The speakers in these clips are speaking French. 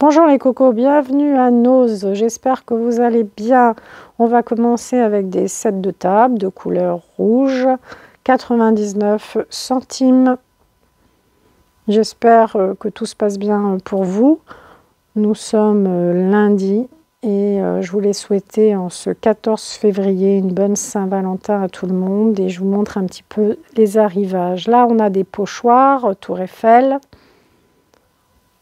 Bonjour les cocos, bienvenue à Nose, j'espère que vous allez bien. On va commencer avec des sets de table de couleur rouge, 99 centimes. J'espère que tout se passe bien pour vous. Nous sommes lundi et je voulais souhaiter en ce 14 février une bonne Saint-Valentin à tout le monde et je vous montre un petit peu les arrivages. Là on a des pochoirs, Tour Eiffel.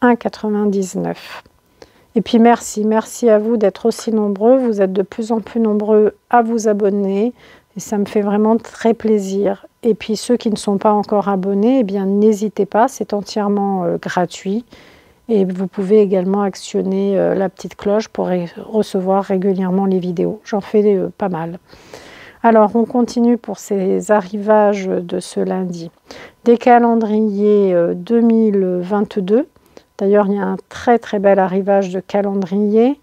1,99 €. Et puis merci à vous d'être aussi nombreux. Vous êtes de plus en plus nombreux à vous abonner et ça me fait vraiment très plaisir. Et puis ceux qui ne sont pas encore abonnés, eh bien n'hésitez pas, c'est entièrement gratuit. Et vous pouvez également actionner la petite cloche pour recevoir régulièrement les vidéos. J'en fais pas mal. Alors, on continue pour ces arrivages de ce lundi. Des calendriers 2022. D'ailleurs, il y a un très bel arrivage de calendrier.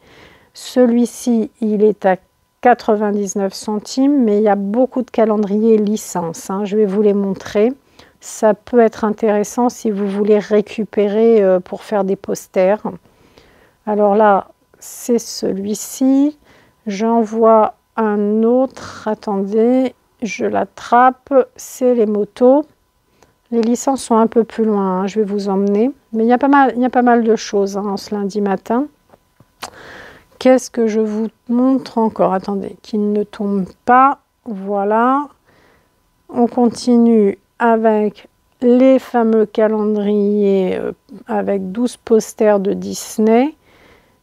Celui-ci, il est à 99 centimes, mais il y a beaucoup de calendriers licence. Je vais vous les montrer. Ça peut être intéressant si vous voulez récupérer pour faire des posters. Alors là, c'est celui-ci. J'en vois un autre. Attendez, je l'attrape. C'est les motos. Les licences sont un peu plus loin, je vais vous emmener. Mais il y a pas mal de choses en ce lundi matin. Qu'est-ce que je vous montre encore? Attendez, qu'il ne tombe pas. Voilà. On continue avec les fameux calendriers avec 12 posters de Disney.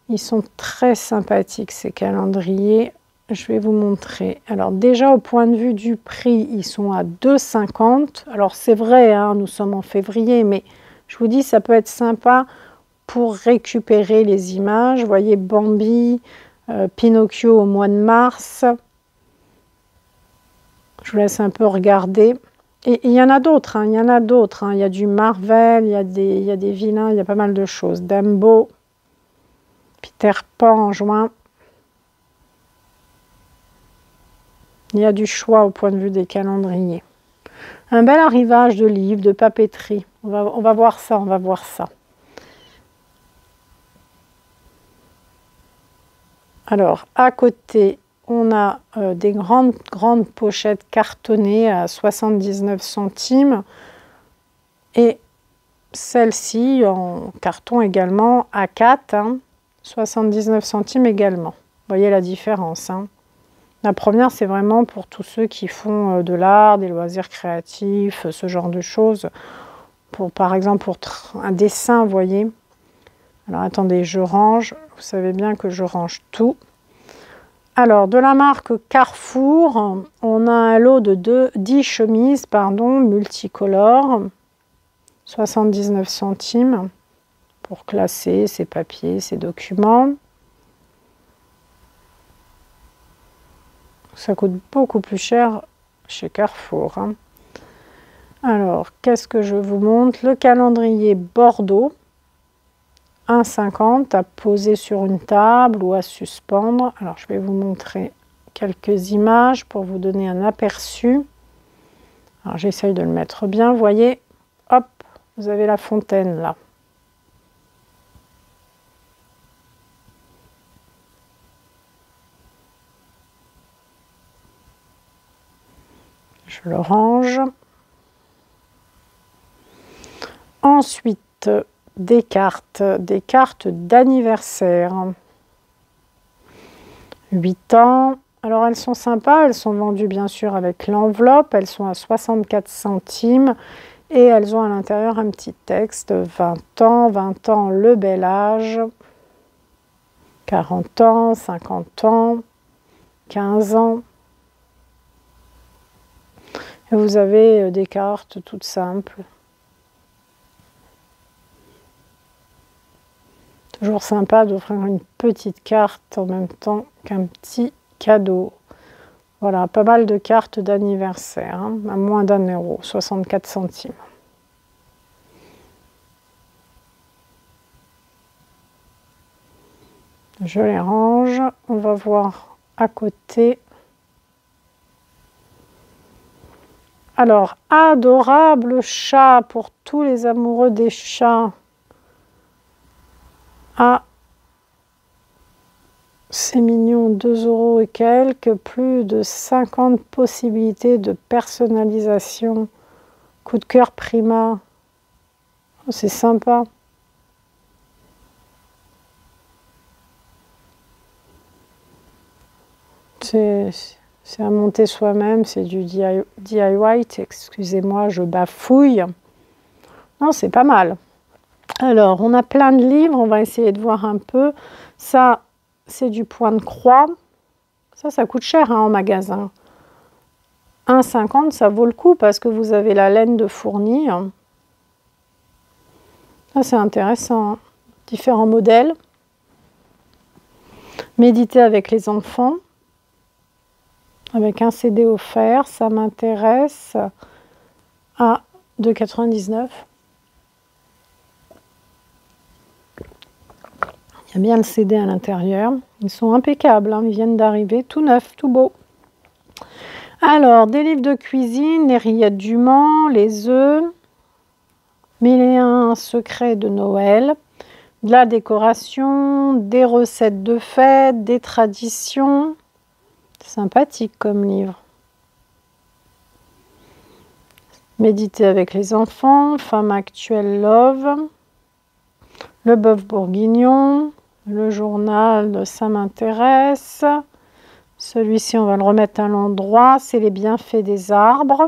Ils sont très sympathiques ces calendriers. Je vais vous montrer. Alors déjà au point de vue du prix, ils sont à 2,50 €. Alors c'est vrai, nous sommes en février, mais je vous dis ça peut être sympa pour récupérer les images. Vous voyez Bambi, Pinocchio au mois de mars. Je vous laisse un peu regarder. Et il y en a d'autres, il y en a d'autres. Il y a du Marvel, il y a des vilains, il y a pas mal de choses. Dumbo, Peter Pan en juin. Il y a du choix au point de vue des calendriers. Un bel arrivage de livres, de papeterie. On va voir ça, on va voir ça. Alors, à côté, on a des grandes pochettes cartonnées à 79 centimes. Et celle-ci en carton également à 4, 79 centimes également. Vous voyez la différence. La première, c'est vraiment pour tous ceux qui font de l'art, des loisirs créatifs, ce genre de choses. Par exemple, pour un dessin, vous voyez. Alors, attendez, je range. Vous savez bien que je range tout. Alors, de la marque Carrefour, on a un lot de 10 chemises, multicolores. 79 centimes pour classer ses papiers, ses documents. Ça coûte beaucoup plus cher chez Carrefour. Alors, qu'est-ce que je vous montre? Le calendrier Bordeaux, 1,50 € à poser sur une table ou à suspendre. Alors, je vais vous montrer quelques images pour vous donner un aperçu. Alors, j'essaye de le mettre bien. Vous voyez, hop, vous avez la fontaine là. Je le range. Ensuite, des cartes d'anniversaire. 8 ans. Alors, elles sont sympas. Elles sont vendues, bien sûr, avec l'enveloppe. Elles sont à 64 centimes. Et elles ont à l'intérieur un petit texte. 20 ans, le bel âge. 40 ans, 50 ans, 15 ans. Et vous avez des cartes toutes simples. Toujours sympa d'offrir une petite carte en même temps qu'un petit cadeau. Voilà, pas mal de cartes d'anniversaire, à moins d'1 €, 64 centimes. Je les range. On va voir à côté. Alors, adorable chat pour tous les amoureux des chats. Ah, c'est mignon, 2 € et quelques, plus de 50 possibilités de personnalisation. Coup de cœur Prima. Oh, c'est sympa. C'est à monter soi-même, c'est du DIY. Excusez-moi, je bafouille. Non, c'est pas mal. Alors, on a plein de livres, on va essayer de voir un peu. Ça, c'est du point de croix. Ça coûte cher hein, en magasin. 1,50, ça vaut le coup parce que vous avez la laine de fourni. Ça, c'est intéressant. Différents modèles. Méditer avec les enfants. Avec un CD offert, ça m'intéresse. À 2,99 €. Il y a bien le CD à l'intérieur. Ils sont impeccables, hein, ils viennent d'arriver, tout neuf, tout beau. Alors, des livres de cuisine, les rillettes du Mans, les œufs, 1001 secrets de Noël, de la décoration, des recettes de fête, des traditions. Sympathique comme livre. Méditer avec les enfants, Femme actuelle love, le bœuf bourguignon, le journal, ça m'intéresse. Celui-ci, on va le remettre à l'endroit, c'est les bienfaits des arbres.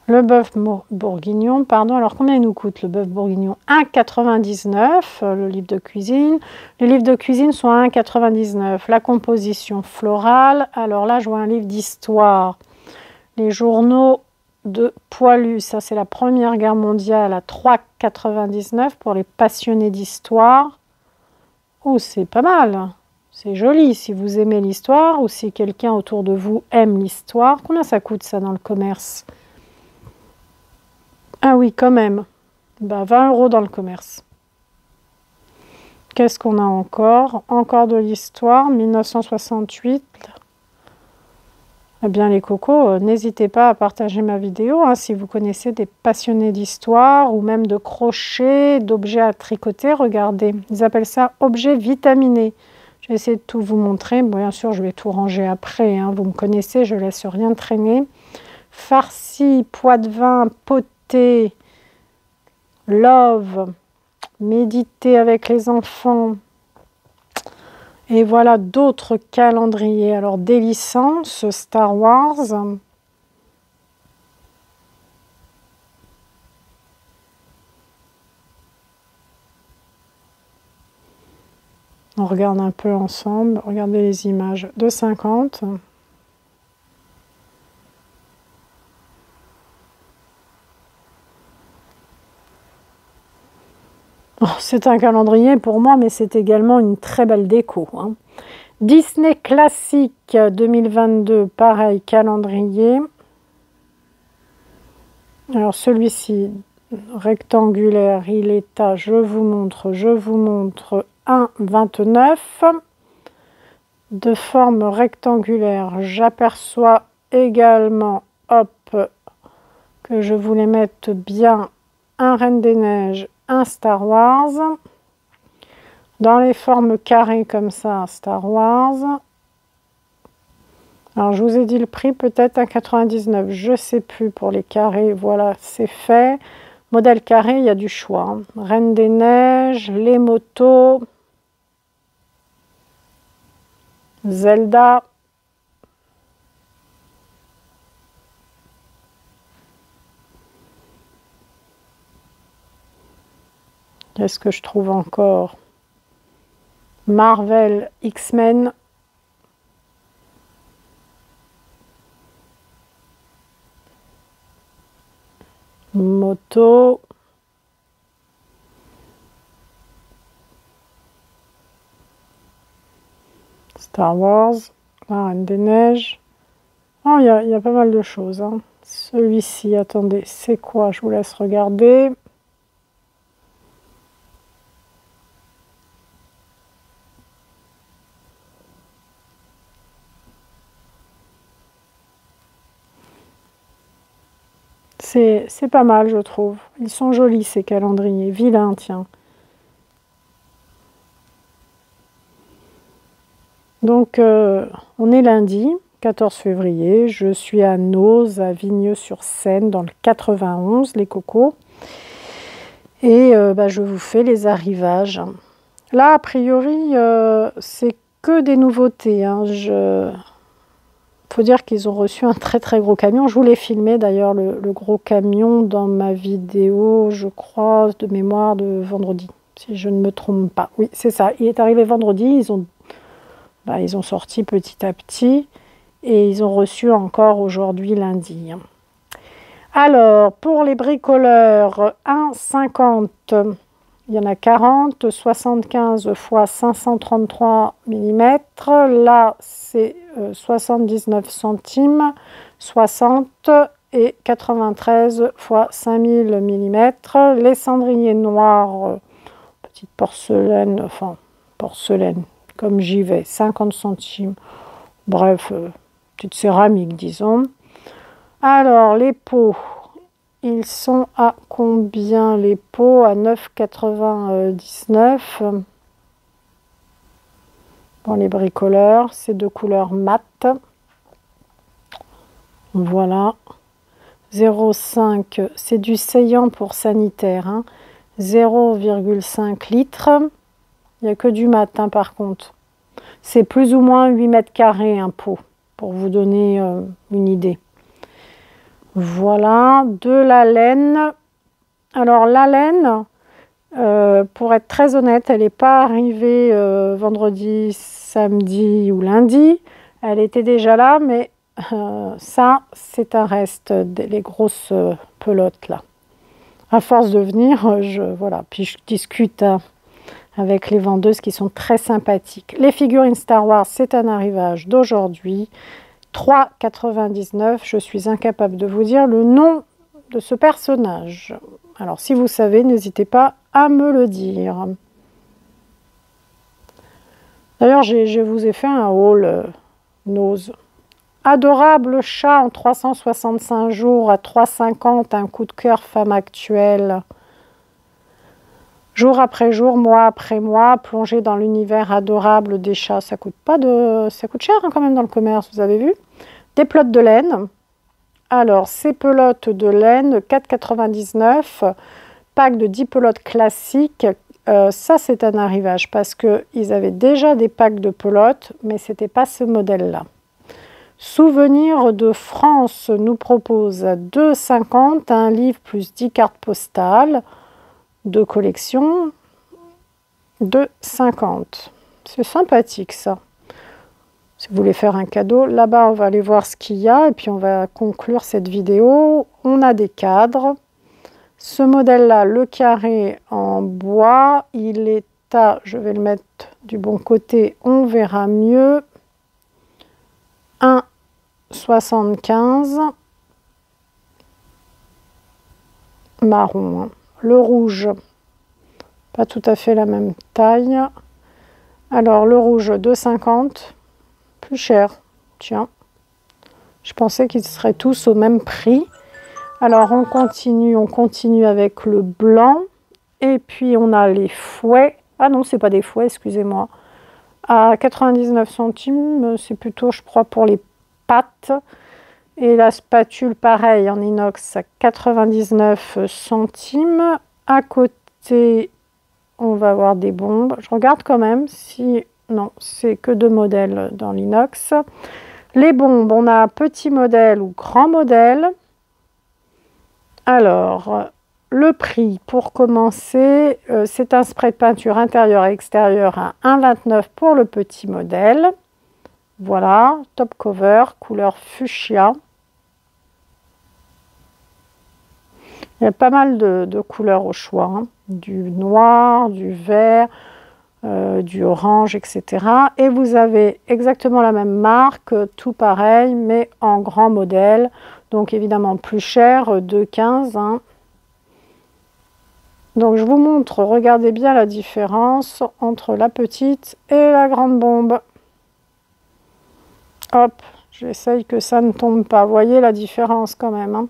Le bœuf bourguignon, pardon. Alors, combien il nous coûte le bœuf bourguignon? 1,99 €, le livre de cuisine. Les livres de cuisine sont à 1,99 €. La composition florale. Alors là, je vois un livre d'histoire. Les journaux de Poilu, ça c'est la Première Guerre mondiale à 3,99 € pour les passionnés d'histoire. Oh, c'est pas mal. C'est joli si vous aimez l'histoire ou si quelqu'un autour de vous aime l'histoire. Combien ça coûte ça dans le commerce? Ah oui, quand même. Bah, 20 € dans le commerce. Qu'est-ce qu'on a encore? Encore de l'histoire, 1968. Eh bien, les cocos, n'hésitez pas à partager ma vidéo hein, si vous connaissez des passionnés d'histoire ou même de crochet, d'objets à tricoter. Regardez, ils appellent ça objets vitaminés. Je vais essayer de tout vous montrer. Bon, bien sûr, je vais tout ranger après. Hein. Vous me connaissez, je ne laisse rien traîner. Farci, pois de vin, poté, love, méditer avec les enfants. Et voilà d'autres calendriers. Alors, des licences Star Wars. On regarde un peu ensemble. Regardez les images. 2,50 €. Oh, c'est un calendrier pour moi, mais c'est également une très belle déco. Hein. Disney Classique 2022, pareil, calendrier. Alors celui-ci, rectangulaire, il est à, je vous montre, 1,29 €. De forme rectangulaire, j'aperçois également, hop, que je voulais mettre bien un Reine des Neiges, un Star Wars. Dans les formes carrées comme ça, Star Wars. Alors, je vous ai dit le prix, peut-être à 99, je ne sais plus pour les carrés. Voilà, c'est fait. Modèle carré, il y a du choix. Hein. Reine des Neiges, les motos, Zelda. Qu'est-ce que je trouve encore? Marvel, X-Men. Moto. Star Wars. La Reine des Neiges. Oh, il y a pas mal de choses. Hein. Celui-ci, attendez, c'est quoi? Je vous laisse regarder. C'est pas mal, je trouve. Ils sont jolis, ces calendriers. Vilains, tiens. Donc, on est lundi, 14 février. Je suis à Noz, à Vigneux-sur-Seine, dans le 91, les cocos. Et je vous fais les arrivages. Là, a priori, c'est que des nouveautés. Hein. Faut dire qu'ils ont reçu un très très gros camion. Je vous l'ai filmé d'ailleurs, le gros camion, dans ma vidéo, je crois, de mémoire de vendredi, si je ne me trompe pas. Oui, c'est ça. Il est arrivé vendredi. Ils ont sorti petit à petit et ils ont reçu encore aujourd'hui, lundi. Alors, pour les bricoleurs, 1,50, il y en a 40, 75 x 533 mm. Là, c'est 79 centimes, 60 et 93 x 5000 mm. Les cendriers noirs, petite porcelaine, enfin, porcelaine, comme j'y vais, 50 centimes. Bref, petite céramique, disons. Alors, les pots, ils sont à combien les pots? À 9,99. Bon, les bricoleurs, c'est de couleur mat. Voilà. 0,5, c'est du saillant pour sanitaire. Hein. 0,5 litres. Il n'y a que du mat, hein, par contre. C'est plus ou moins 8 mètres carrés un pot, pour vous donner une idée. Voilà, de la laine. Alors la laine, pour être très honnête, elle n'est pas arrivée vendredi, samedi ou lundi. Elle était déjà là, mais ça, c'est un reste, les grosses pelotes là. À force de venir, voilà. Puis je discute avec les vendeuses qui sont très sympathiques. Les figurines Star Wars, c'est un arrivage d'aujourd'hui. 3,99. Je suis incapable de vous dire le nom de ce personnage. Alors, si vous savez, n'hésitez pas à me le dire. D'ailleurs, je vous ai fait un haul Noz. Adorable chat en 365 jours à 3,50. Un coup de cœur femme actuelle. Jour après jour, mois après mois, plongé dans l'univers adorable des chats. Ça coûte cher hein, quand même dans le commerce, vous avez vu. Des pelotes de laine. Alors, ces pelotes de laine, 4,99. Pack de 10 pelotes classiques. Ça, c'est un arrivage parce qu'ils avaient déjà des packs de pelotes, mais ce n'était pas ce modèle-là. Souvenir de France nous propose à 2,50 un livre plus 10 cartes postales de collection de 50. C'est sympathique ça. Si vous voulez faire un cadeau, là-bas on va aller voir ce qu'il y a et puis on va conclure cette vidéo. On a des cadres. Ce modèle-là, le carré en bois, il est à, je vais le mettre du bon côté, on verra mieux, 1,75 marron. Hein. Le rouge, pas tout à fait la même taille. Alors le rouge 2,50, plus cher. Tiens, je pensais qu'ils seraient tous au même prix. Alors on continue avec le blanc. Et puis on a les fouets. Ah non, c'est pas des fouets, excusez-moi. À 99 centimes, c'est plutôt, je crois, pour les pâtes. Et la spatule, pareil, en inox à 99 centimes. À côté, on va avoir des bombes. Je regarde quand même si... Non, c'est que deux modèles dans l'inox. Les bombes, on a petit modèle ou grand modèle. Alors, le prix, pour commencer, c'est un spray de peinture intérieure et extérieure à 1,29 pour le petit modèle. Voilà, top cover, couleur fuchsia. Il y a pas mal de couleurs au choix, hein. Du noir, du vert, du orange, etc. Et vous avez exactement la même marque, tout pareil, mais en grand modèle. Donc évidemment plus cher, 2,15. Hein. Donc je vous montre, regardez bien la différence entre la petite et la grande bombe. Hop, j'essaye que ça ne tombe pas. Vous voyez la différence quand même. Hein.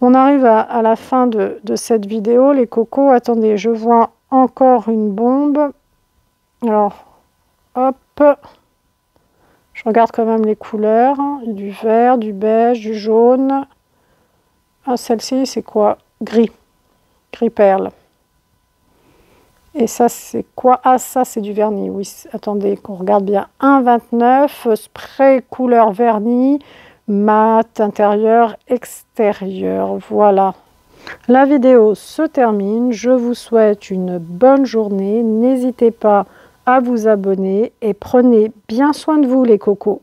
On arrive à la fin de cette vidéo, les cocos. Attendez, je vois encore une bombe. Alors, hop. Je regarde quand même les couleurs. Du vert, du beige, du jaune. Ah, celle-ci, c'est quoi? Gris. Gris perle. Et ça, c'est quoi? Ah, ça, c'est du vernis. Oui, attendez, qu'on regarde bien. 1,29. Spray couleur vernis. Mat, intérieur, extérieur. Voilà. La vidéo se termine. Je vous souhaite une bonne journée. N'hésitez pas à vous abonner et prenez bien soin de vous, les cocos.